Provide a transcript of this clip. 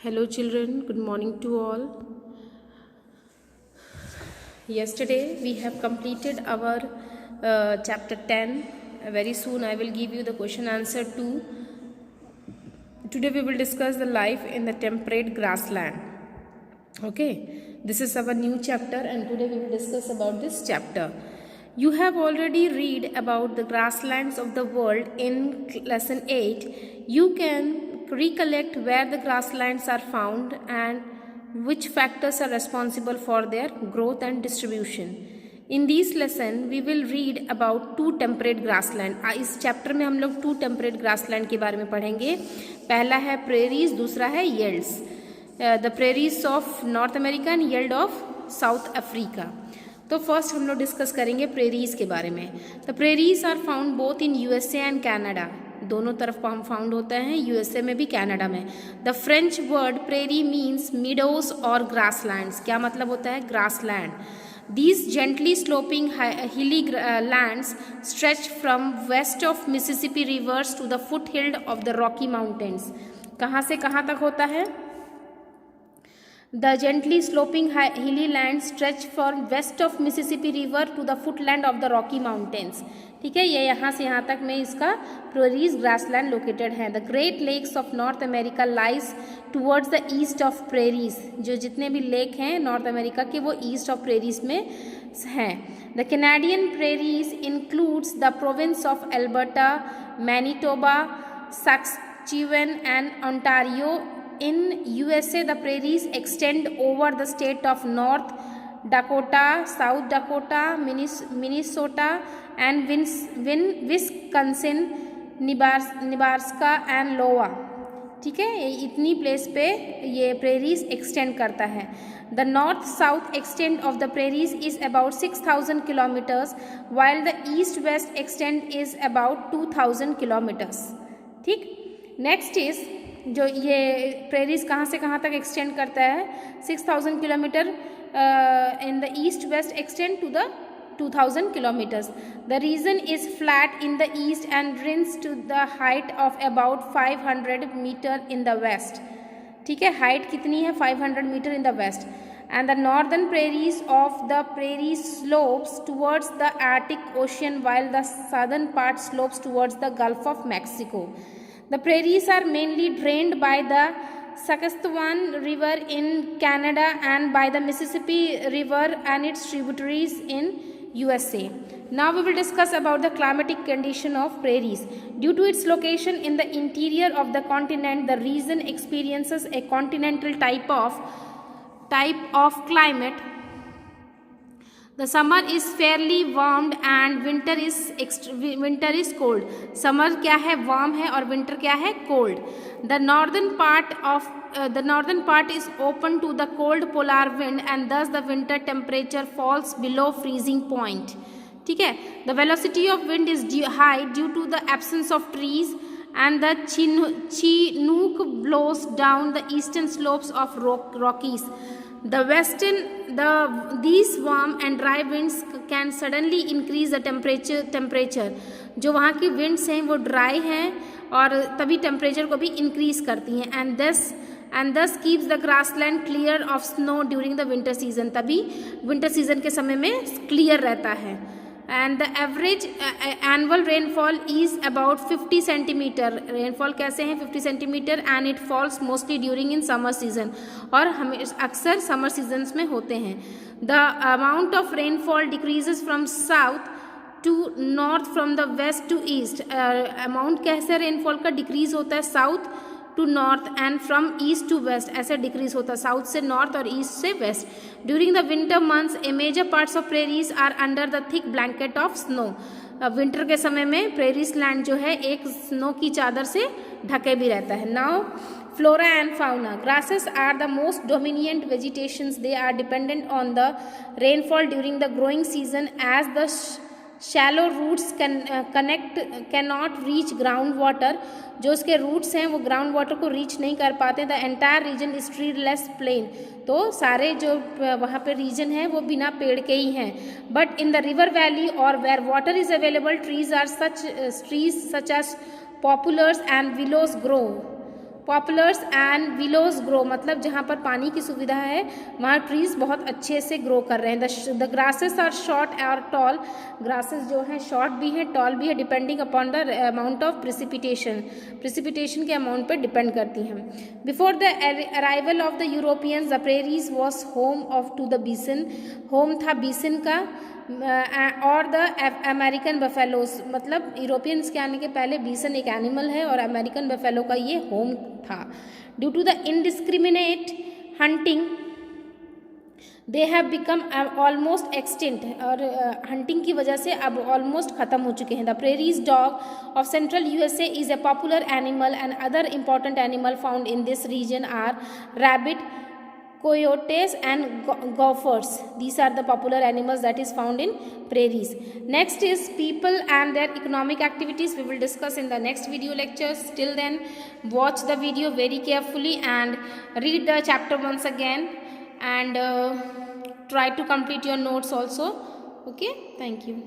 Hello children, good morning to all. Yesterday we have completed our chapter 10. Very soon I will give you the question answer 2. Today we will discuss the life in the temperate grassland. Okay, this is our new chapter and today we will discuss about this chapter. You have already read about the grasslands of the world in lesson 8. You can recollect where the grasslands are found and which factors are responsible for their growth and distribution. In this lesson we will read about two temperate grassland. इस chapter में हम लोग to temperate grassland के बारे में पढ़ेंगे. पहला है प्रेरीज, दूसरा है velds. The prairies of North America and veld of South Africa. तो फर्स्ट हम लोग डिस्कस करेंगे प्रेरीज के बारे में. The prairies are found both in USA and Canada. दोनों तरफ हम फाउंड होते हैं, यूएसए में भी कनाडा में. The French word prairie means meadows और ग्रासलैंड्स. क्या मतलब होता है? Grassland. These gently sloping hilly lands stretch from west of Mississippi rivers to the foothill of the Rocky Mountains. कहाँ से कहाँ तक होता है? The gently sloping hilly lands stretch from west of Mississippi river to the footland of the Rocky Mountains. ठीक है, ये यहाँ से यहाँ तक में इसका प्रेरीज ग्रासलैंड लोकेटेड है. The Great Lakes of North America lies towards the east of prairies. जो जितने भी लेक हैं नॉर्थ अमेरिका के वो ईस्ट ऑफ प्रेरीज में हैं. The Canadian prairies includes the province of Alberta, Manitoba, Saskatchewan and Ontario. In USA, the prairies extend over the state of North Dakota, South Dakota, Minnesota, and Wisconsin, Nebraska and Iowa. ठीक है, इतनी place पे ये prairies extend करता है. The north south extend of the prairies is about 6,000 kilometres while the east west extent is about 2,000 kilometres. ठीक, next is जो ये प्रेरीज कहाँ से कहाँ तक एक्सटेंड करता है? 6,000 kilometre in the east west extend to the 2,000 kilometres. The region is flat in the east and rises to the height of about 500 metre in the west. ठीक है, हाइट कितनी है? 500 metre in the west. And the northern prairies of the prairie slopes towards the Arctic Ocean while the southern part slopes towards the Gulf of Mexico. The prairies are mainly drained by the Saskatchewan River in Canada and by the Mississippi River and its tributaries in USA. Now we will discuss about the climatic condition of prairies. Due to its location in the interior of the continent, the region experiences a continental type of climate. The summer is fairly warm and winter is cold. Summer क्या है? Warm है और winter क्या है? Cold. The northern part is open to the cold polar wind and thus the winter temperature falls below freezing point. ठीक है, the velocity of wind is high due to the absence of trees and the Chinook blows down the eastern slopes of Rockies. These warm and dry winds can suddenly increase the temperature. जो वहाँ की winds हैं वो dry हैं और तभी temperature को भी increase करती हैं. And thus keeps the grassland clear of snow during the winter season. तभी winter season के समय में clear रहता है. And the average annual rainfall is about 50 centimeter. Rainfall कैसे हैं? 50 centimeter and it falls mostly during in summer season. और हमें अक्सर summer seasons में होते हैं. The amount of rainfall decreases from south to north from the west to east. Amount कैसे rainfall का decrease होता है? South to north and from east to west ऐसे डिक्रीज होता है, साउथ से नॉर्थ और ईस्ट से west. During the winter months a major parts of prairies are under the thick blanket of snow. Winter के समय में प्रेरीज लैंड जो है एक स्नो की चादर से ढके भी रहता है. Now flora and fauna. Grasses are the most dominant vegetations. They are dependent on the rainfall during the growing season as the shallow roots cannot reach ground water. जो उसके roots हैं वो ground water को reach नहीं कर पाते. The entire region is treeless plain. तो सारे जो वहाँ पे region है वो बिना पेड़ के ही हैं. But in the river valley or where water is available, trees such as poplars and willows grow. पॉपुलर्स and willows grow, मतलब जहाँ पर पानी की सुविधा है वहाँ ट्रीज बहुत अच्छे से ग्रो कर रहे हैं। द ग्रासेस आर शॉर्ट और टॉल, ग्रासेस जो हैं शॉर्ट भी हैं टॉल भी है, depending upon the amount of precipitation के अमाउंट पर डिपेंड करती हैं। Before the arrival of the Europeans the prairies was home of to the bison, home था बीसन का और द अमेरिकन बफेलोज, मतलब यूरोपियंस के आने के पहले बीसन एक एनिमल है और अमेरिकन बफेलो का ये होम था। Due to the indiscriminate hunting they have become almost extinct, और हंटिंग की वजह से अब ऑलमोस्ट ख़त्म हो चुके हैं। The prairies dog of central USA is a popular animal and other important animal found in this region are rabbit, coyotes and gophers. These are the popular animals that is found in prairies. Next is people and their economic activities. We will discuss in the next video lectures. Till then, watch the video very carefully and read the chapter once again, and try to complete your notes also. Okay, thank you.